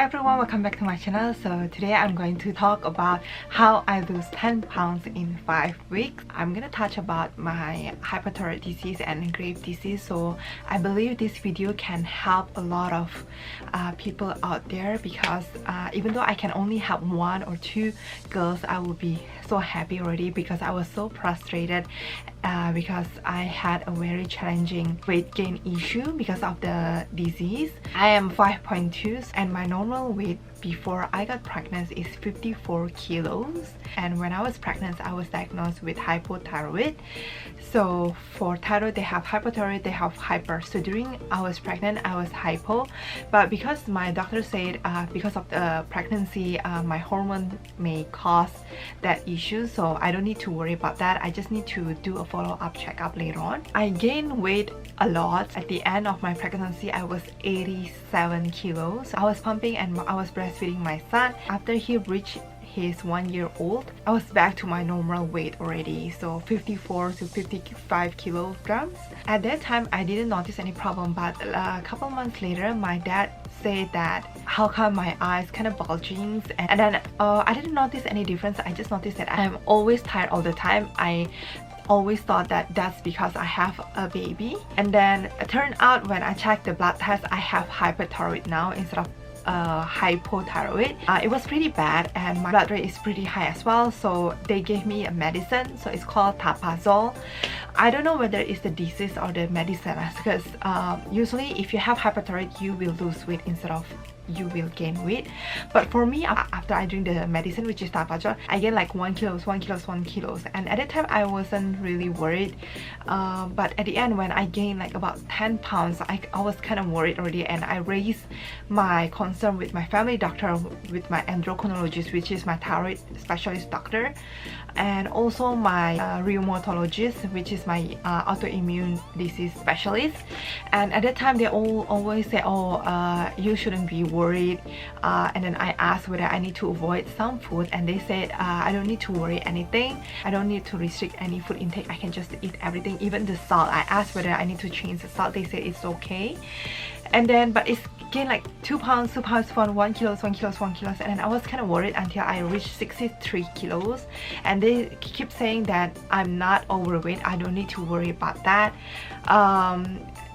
everyone, welcome back to my channel. So today I'm going to talk about how I lose 10 pounds in 5 weeks. I'm gonna touch about my hyperthyroid disease and Graves' disease. So I believe this video can help a lot of people out there, because even though I can only help 1 or 2 girls, I will be so happy already, because I was so frustrated because I had a very challenging weight gain issue because of the disease. I am 5.2 and my normal weight before I got pregnant is 54 kilos, and when I was pregnant I was diagnosed with hypothyroid. So for thyroid they have hyperthyroid, they have hyper. So during I was pregnant I was hypo, but because my doctor said because of the pregnancy my hormone may cause that issue, so I don't need to worry about that. I just need to do a follow-up checkup later on. I gained weight a lot. At the end of my pregnancy I was 87 kilos. I was pumping and I was breastfeeding my son. After he reached his 1 year old, I was back to my normal weight already, so 54 to 55 kilograms. At that time I didn't notice any problem, but a couple months later my dad said that how come my eyes kind of bulging, and then I didn't notice any difference. I just noticed that I'm always tired all the time. I always thought that that's because I have a baby, and then it turned out when I checked the blood test I have hyperthyroid now instead of hypothyroid. It was pretty bad and my blood rate is pretty high as well, so they gave me a medicine, so it's called tapazole. I don't know whether it's the disease or the medicine, because usually if you have hyperthyroid you will lose weight instead of you will gain weight. But for me, after I drink the medicine, which is tapazole, I gained like 1 kilos, and at that time I wasn't really worried, but at the end when I gained like about 10 pounds I was kind of worried already, and I raised my concern with my family doctor, with my endocrinologist, which is my thyroid specialist doctor, and also my rheumatologist, which is my autoimmune disease specialist. And at that time they always say, oh, you shouldn't be worried, and then I asked whether I need to avoid some food, and they said I don't need to worry anything. I don't need to restrict any food intake. I can just eat everything, even the salt. I asked whether I need to change the salt. They said it's okay. And then but it's gained like 2 pounds for 1 kilo, and then I was kind of worried until I reached 63 kilos, and they keep saying that I'm not overweight, I don't need to worry about that,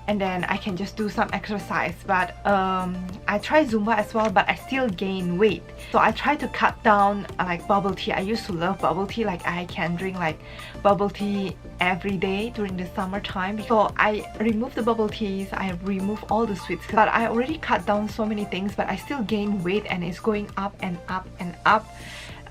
and then I can just do some exercise. But I tried Zumba as well, but I still gain weight, so I try to cut down like bubble tea. I used to love bubble tea, like I can drink like bubble tea every day during the summertime. So I removed the bubble teas, I removed all the sweets, but I already cut down so many things, but I still gain weight and it's going up and up and up.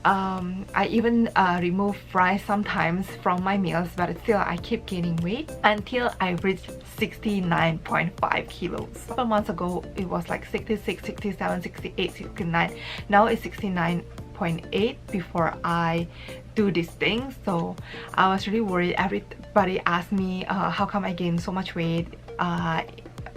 I even remove fries sometimes from my meals, but still I keep gaining weight until I reached 69.5 kilos. A couple months ago it was like 66, 67, 68, 69. Now it's 69.8 before I do these things. So I was really worried. Everybody asked me how come I gained so much weight,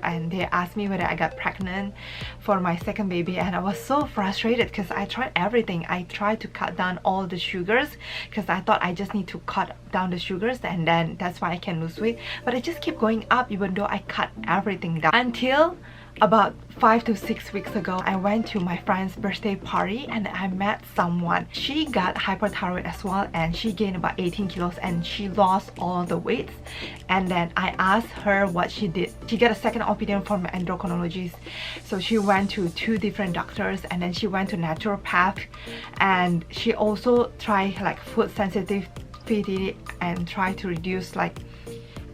and they asked me whether I got pregnant for my second baby, and I was so frustrated because I tried everything. I tried to cut down all the sugars because I thought I just need to cut down the sugars and then that's why I can lose weight, but it just kept going up even though I cut everything down. Until about 5 to 6 weeks ago I went to my friend's birthday party and I met someone. She got hyperthyroid as well, and she gained about 18 kilos and she lost all the weights. And then I asked her what she did. She got a second opinion from an endocrinologist, so she went to 2 different doctors, and then she went to naturopath, and she also tried like food sensitivity and tried to reduce like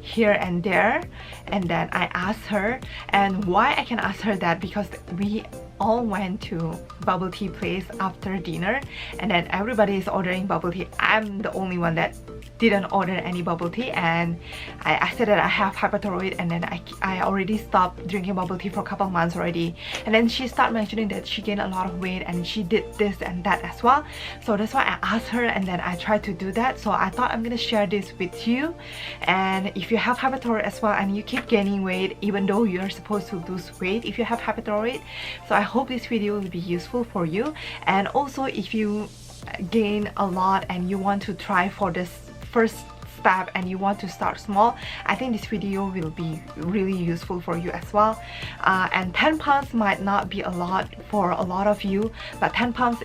here and there. And then I asked her, and why I can ask her that, because we all went to bubble tea place after dinner, and then everybody is ordering bubble tea. I'm the only one that didn't order any bubble tea, and I said that I have hyperthyroid, and then I already stopped drinking bubble tea for a couple months already. And then she started mentioning that she gained a lot of weight and she did this and that as well, so that's why I asked her, and then I tried to do that. So I thought I'm gonna share this with you, and if you have hyperthyroid as well and you keep gaining weight even though you're supposed to lose weight if you have hyperthyroid, so I hope this video will be useful for you. And also if you gain a lot and you want to try for this first step and you want to start small, I think this video will be really useful for you as well. And 10 pounds might not be a lot for a lot of you, but 10 pounds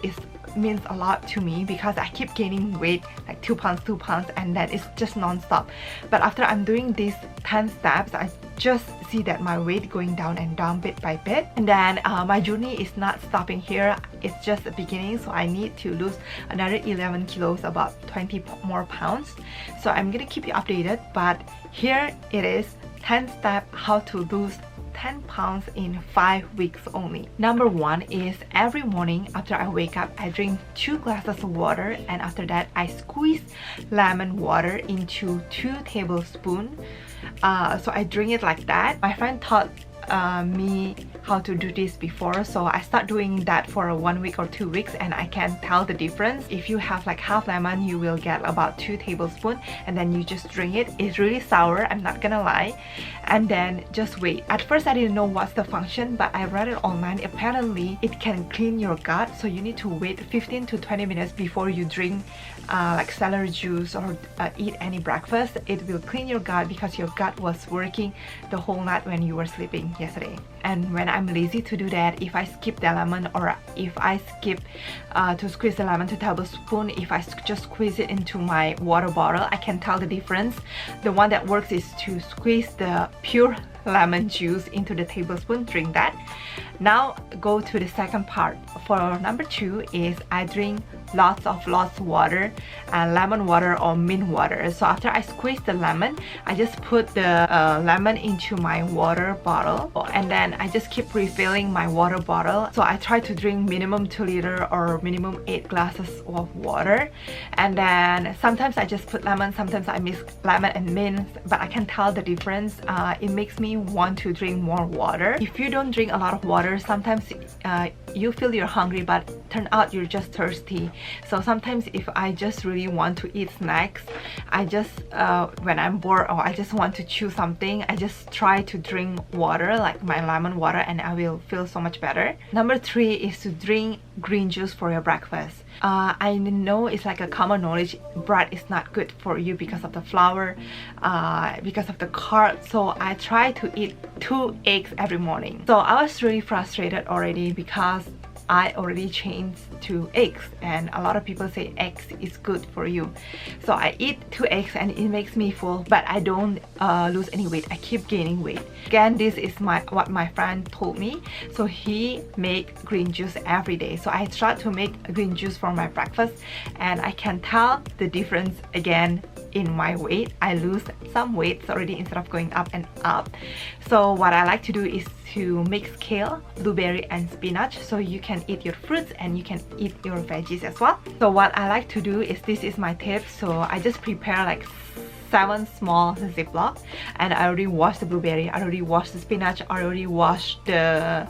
means a lot to me because I keep gaining weight, like 2 pounds, 2 pounds, and then it's just non-stop. But after I'm doing these 10 steps, I just see that my weight going down and down bit by bit. And then my journey is not stopping here, it's just the beginning. So I need to lose another 11 kilos, about 20 more pounds. So I'm gonna keep you updated, but here it is, 10 steps how to lose 10 pounds in 5 weeks only. Number 1 is every morning after I wake up, I drink 2 glasses of water, and after that I squeeze lemon water into 2 tablespoons. So I drink it like that. My friend taught me how to do this before, so I start doing that for 1 week or 2 weeks, and I can tell the difference. If you have like half lemon, you will get about 2 tablespoons, and then you just drink it. It's really sour, I'm not gonna lie. And then just wait. At first I didn't know what's the function, but I read it online. Apparently it can clean your gut, so you need to wait 15 to 20 minutes before you drink like celery juice or eat any breakfast. It will clean your gut because your gut was working the whole night when you were sleeping yesterday. And when I'm lazy to do that, if I skip the lemon, or if I skip to squeeze the lemon to tablespoon, if I just squeeze it into my water bottle, I can tell the difference. The one that works is to squeeze the pure lemon juice into the tablespoon, drink that. Now go to the second part. For number 2 is I drink lots of water, lemon water or mint water. So after I squeeze the lemon, I just put the lemon into my water bottle, and then I just keep refilling my water bottle. So I try to drink minimum 2 liters or minimum 8 glasses of water. And then sometimes I just put lemon, sometimes I mix lemon and mint, but I can tell the difference. It makes me want to drink more water. If you don't drink a lot of water, sometimes you feel you're hungry, but turn out you're just thirsty. So sometimes if I just really want to eat snacks, I just when I'm bored or I just want to chew something, I just try to drink water, like my lemon water, and I will feel so much better. Number 3 is to drink green juice for your breakfast. I know it's like a common knowledge, bread is not good for you because of the flour, because of the carbs. So I try to eat 2 eggs every morning. So I was really frustrated already because I already changed to eggs, and a lot of people say eggs is good for you. So I eat 2 eggs and it makes me full, but I don't lose any weight. I keep gaining weight. Again, this is what my friend told me. So he made green juice every day. So I try to make green juice for my breakfast, and I can tell the difference again in my weight. I lose some weight already instead of going up and up. So what I like to do is to mix kale, blueberry and spinach, so you can eat your fruits and you can eat your veggies as well. So what I like to do is, this is my tip, so I just prepare like 7 small Ziploc, and I already washed the blueberry, I already washed the spinach, I already washed the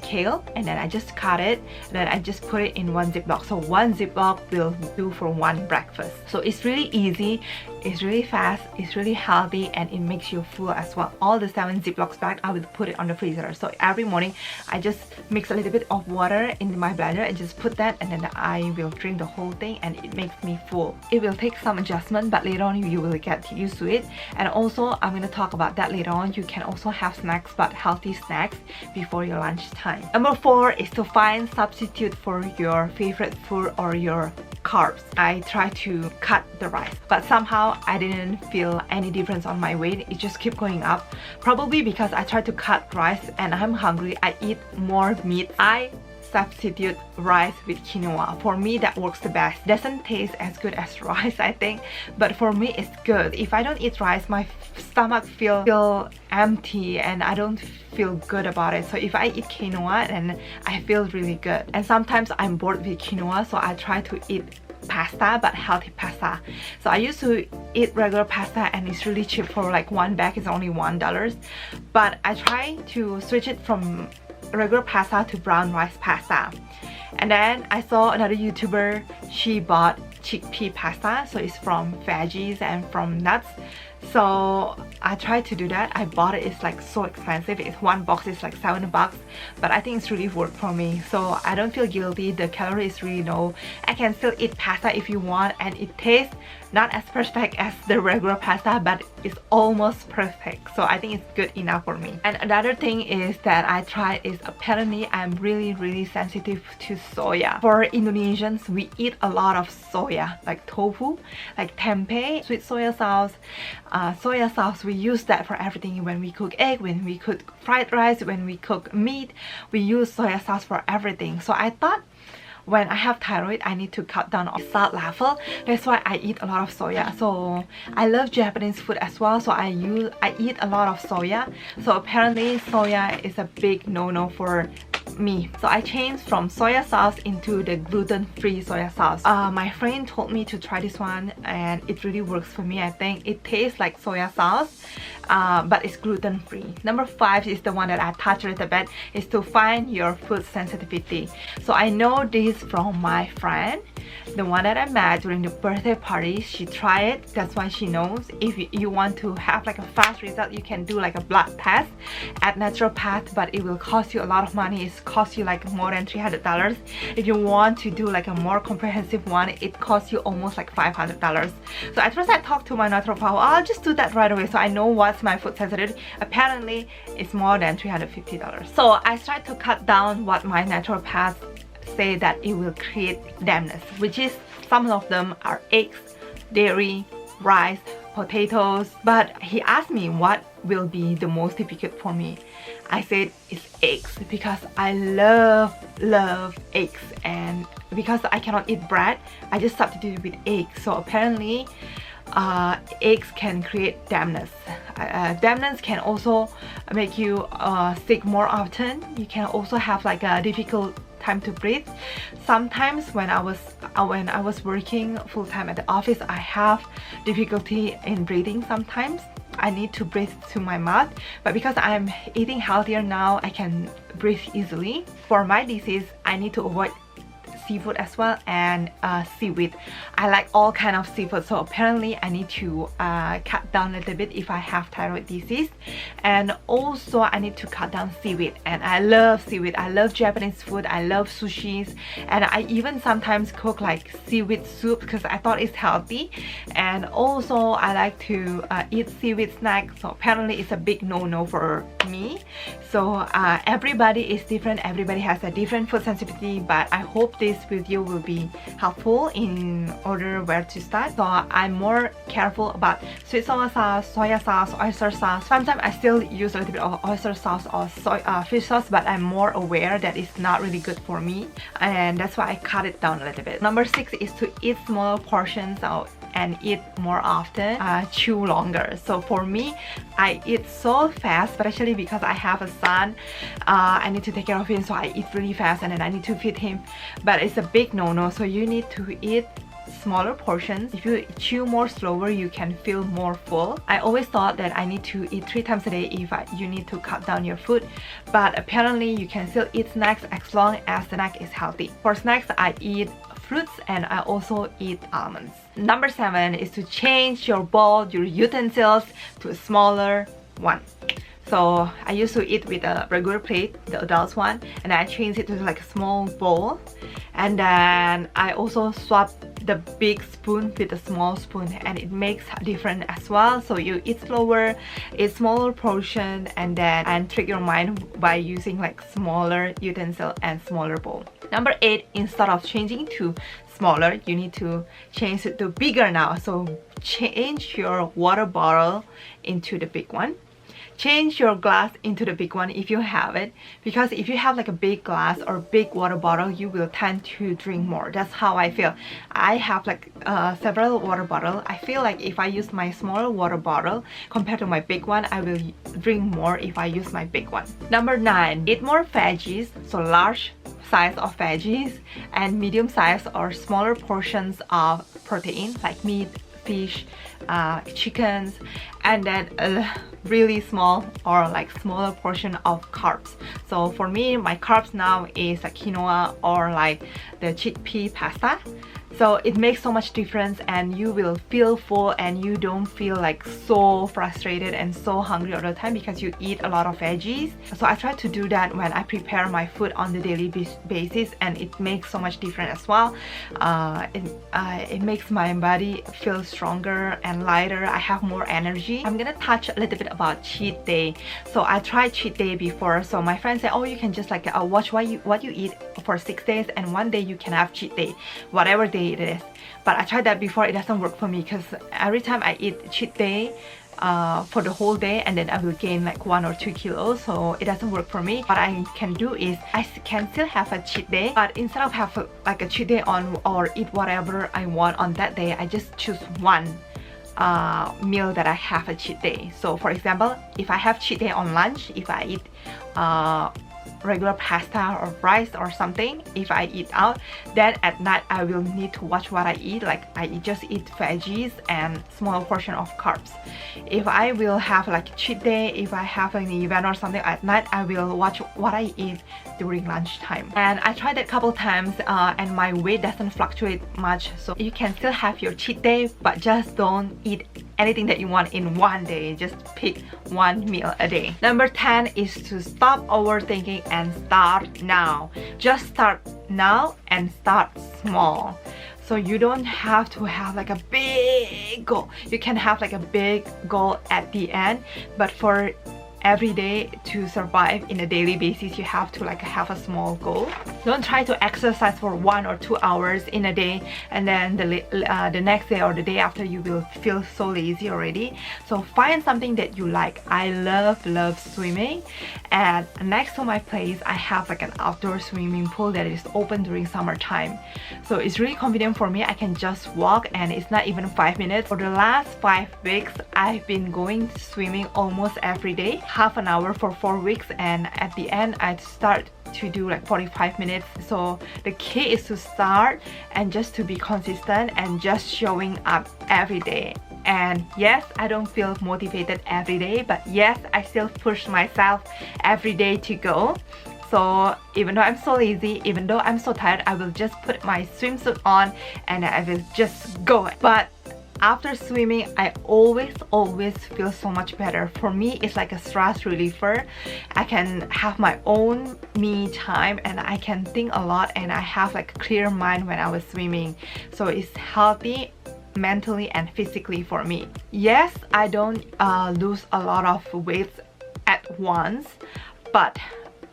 kale, and then I just cut it, then I just put it in 1 Ziploc. So 1 Ziploc will do for 1 breakfast. So it's really easy, it's really fast, it's really healthy, and it makes you full as well. All the 7 Ziplocs back, I will put it on the freezer. So every morning I just mix a little bit of water in my blender and just put that, and then I will drink the whole thing, and it makes me full. It will take some adjustment, but later on you will get used to it. And also I'm going to talk about that later on. You can also have snacks, but healthy snacks, before your lunchtime. Number 4 is to find substitute for your favorite food or your carbs. I try to cut the rice, but somehow I didn't feel any difference on my weight. It just kept going up, probably because I tried to cut rice and I'm hungry. I eat more meat. I substitute rice with quinoa. For me, that works the best. Doesn't taste as good as rice, I think, but for me it's good. If I don't eat rice, my stomach feel empty and I don't feel good about it. So if I eat quinoa, then I feel really good. And sometimes I'm bored with quinoa, so I try to eat pasta, but healthy pasta. So I used to eat regular pasta and it's really cheap. For like 1 bag is only $1, but I try to switch it from regular pasta to brown rice pasta. And then I saw another YouTuber, she bought chickpea pasta, so it's from veggies and from nuts. So I tried to do that. I bought it. It's like so expensive. It's one box is like $7, but I think it's really worth for me. So I don't feel guilty. The calorie is really low. I can still eat pasta if you want, and it tastes not as perfect as the regular pasta, but it's almost perfect. So I think it's good enough for me. And another thing is that I tried is apparently I'm really sensitive to soya. For Indonesians, we eat a lot of soya, like tofu, like tempeh, sweet soya sauce, we use that for everything. When we cook egg, when we cook fried rice, when we cook meat, we use soya sauce for everything. So I thought when I have thyroid, I need to cut down on salt level. That's why I eat a lot of soya. So I love Japanese food as well, so I eat a lot of soya. So apparently soya is a big no-no for me. So I changed from soya sauce into the gluten-free soya sauce. My friend told me to try this one, and it really works for me. I think it tastes like soya sauce, but it's gluten-free. Number 5 is the one that I touched a little bit, is to find your food sensitivity. So I know this from my friend, the one that I met during the birthday party. She tried it, that's why she knows. If you want to have like a fast result, you can do like a blood test at naturopath, but it will cost you a lot of money. It costs you like more than $300. If you want to do like a more comprehensive one, it costs you almost like $500. So at first I talked to my naturopath, I'll just do that right away, so I know what's my food sensitivity. Apparently it's more than $350. So I tried to cut down what my naturopath say that it will create dampness, which is some of them are eggs, dairy, rice, potatoes. But he asked me what will be the most difficult for me. I said it's eggs, because I love eggs, and because I cannot eat bread, I just substitute with eggs. So apparently eggs can create dampness. Dampness can also make you sick more often. You can also have like a difficult time to breathe. Sometimes when I was working full-time at the office, I have difficulty in breathing. Sometimes I need to breathe to my mouth, but because I'm eating healthier now, I can breathe easily. For my disease, I need to avoid seafood as well, and seaweed. I like all kind of seafood, so apparently I need to cut down a little bit if I have thyroid disease. And also I need to cut down seaweed, and I love seaweed. I love Japanese food, I love sushis, and I even sometimes cook like seaweed soup because I thought it's healthy. And also I like to eat seaweed snacks, so apparently it's a big no-no for me. So everybody is different, everybody has a different food sensitivity, but I hope this video will be helpful in order where to start. So I'm more careful about sweet soya sauce, oyster sauce. Sometimes I still use a little bit of oyster sauce or fish sauce, but I'm more aware that it's not really good for me, and that's why I cut it down a little bit. Number 6 is to eat smaller portions and eat more often, chew longer. So for me, I eat so fast, especially because I have a son. I need to take care of him, so I eat really fast, and then I need to feed him. But it's a big no-no, so you need to eat smaller portions. If you chew more slower, you can feel more full. I always thought that I need to eat 3 times a day if you need to cut down your food, but apparently you can still eat snacks as long as the snack is healthy. For snacks, I eat fruits, and I also eat almonds. Number 7 is to change your bowl, your utensils, to a smaller one. So I used to eat with a regular plate, the adult one, and I changed it to like a small bowl. And then I also swapped the big spoon with a small spoon, and it makes a difference as well. So you eat slower, eat smaller portion, and trick your mind by using like smaller utensil and smaller bowl. Number 8, instead of changing to smaller, you need to change it to bigger now. So change your water bottle into the big one. Change your glass into the big one if you have it, because if you have like a big glass or big water bottle, you will tend to drink more. That's how I feel. I have like several water bottles. I feel like if I use my smaller water bottle compared to my big one, I will drink more if I use my big one. Number 9, eat more veggies, so large size of veggies and medium size or smaller portions of protein like meat, fish, chickens, and then a really small or like smaller portion of carbs. So for me, my carbs now is like quinoa or like the chickpea pasta. So it makes so much difference, and you will feel full and you don't feel like so frustrated and so hungry all the time because you eat a lot of veggies. So I try to do that when I prepare my food on the daily basis, and it makes so much difference as well. It makes my body feel stronger and lighter. I have more energy. I'm gonna touch a little bit about cheat day. So I tried cheat day before. So my friends say, oh, you can just like watch what you eat for 6 days, and one day you can have cheat day, whatever day it is. But I tried that before. It doesn't work for me because every time I eat cheat day for the whole day, and then I will gain like 1 or 2 kilos, so it doesn't work for me. What I can do is I can still have a cheat day, but instead of have like a cheat day on or eat whatever I want on that day, I just choose one meal that I have a cheat day. So for example, if I have cheat day on lunch, if I eat regular pasta or rice or something, if I eat out, then at night I will need to watch what I eat. Like I just eat veggies and small portion of carbs. If I will have like cheat day, if I have an event or something at night, I will watch what I eat during lunchtime. And I tried that a couple times and my weight doesn't fluctuate much. So you can still have your cheat day, but just don't eat anything that you want in one day. Just pick one meal a day. Number 10 is to stop overthinking and start now. Just start now and start small. So you don't have to have like a big goal. You can have like a big goal at the end, but for every day to survive in a daily basis, you have to like have a small goal. Don't try to exercise for 1 or 2 hours in a day, and then the next day or the day after you will feel so lazy already. So find something that you like. I love swimming, and next to my place I have like an outdoor swimming pool that is open during summertime. So it's really convenient for me. I can just walk, and it's not even 5 minutes. For the last 5 weeks I've been going swimming almost every day, half an hour for 4 weeks, and at the end I start to do like 45 minutes. So the key is to start and just to be consistent and just showing up every day. And yes, I don't feel motivated every day, but yes, I still push myself every day to go. So even though I'm so lazy, even though I'm so tired, I will just put my swimsuit on and I will just go. But after swimming, I always feel so much better. For me, it's like a stress reliever. I can have my own me time and I can think a lot, and I have like a clear mind when I was swimming. So it's healthy mentally and physically for me. Yes, I don't lose a lot of weight at once, but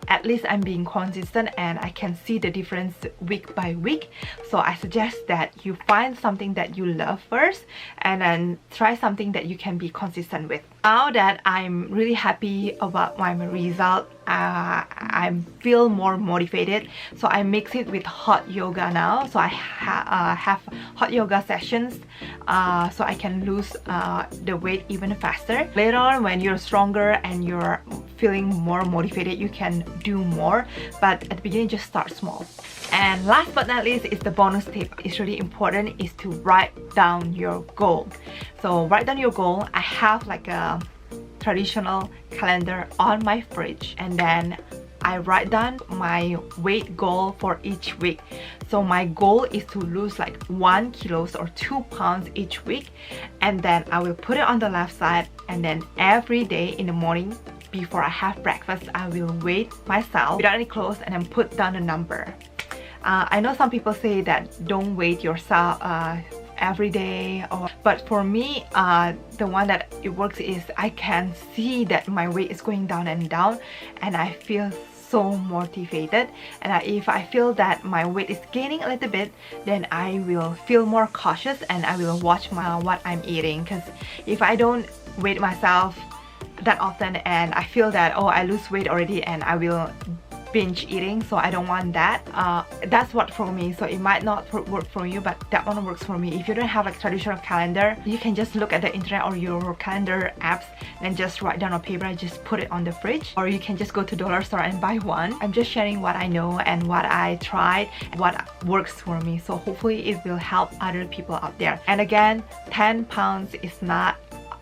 at least I'm being consistent and I can see the difference week by week. So I suggest that you find something that you love first and then try something that you can be consistent with. Now that I'm really happy about my result, I feel more motivated. So I mix it with hot yoga now. So I have hot yoga sessions so I can lose the weight even faster. Later on, when you're stronger and you're feeling more motivated, you can do more, but at the beginning just start small. And last but not least is the bonus tip. It's really important is to write down your goal. So write down your goal. I have like a traditional calendar on my fridge, and then I write down my weight goal for each week. So my goal is to lose like 1 kilo or 2 pounds each week, and then I will put it on the left side, and then every day in the morning before I have breakfast, I will weigh myself without any clothes and then put down a number. I know some people say that don't weigh yourself every day, but for me the one that it works is I can see that my weight is going down and down, and I feel so motivated. And if I feel that my weight is gaining a little bit, then I will feel more cautious and I will watch what I'm eating. Because if I don't weigh myself that often and I feel that, oh, I lose weight already, and I will binge eating, so I don't want that. That's what for me. So it might not work for you, but that one works for me. If you don't have like traditional calendar, you can just look at the internet or your calendar apps and just write down on paper and just put it on the fridge, or you can just go to dollar store and buy one. I'm just sharing what I know and what I tried, what works for me. So hopefully it will help other people out there. And again, 10 pounds is not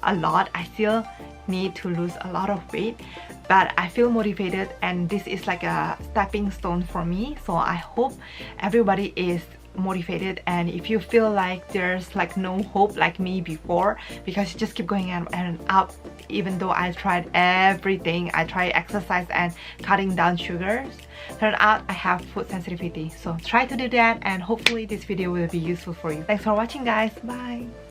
a lot. I still need to lose a lot of weight, but I feel motivated, and this is like a stepping stone for me. So I hope everybody is motivated, and if you feel like there's like no hope like me before, because you just keep going and up, even though I tried everything, I tried exercise and cutting down sugars, turned out I have food sensitivity. So try to do that, and hopefully this video will be useful for you. Thanks for watching, guys. Bye.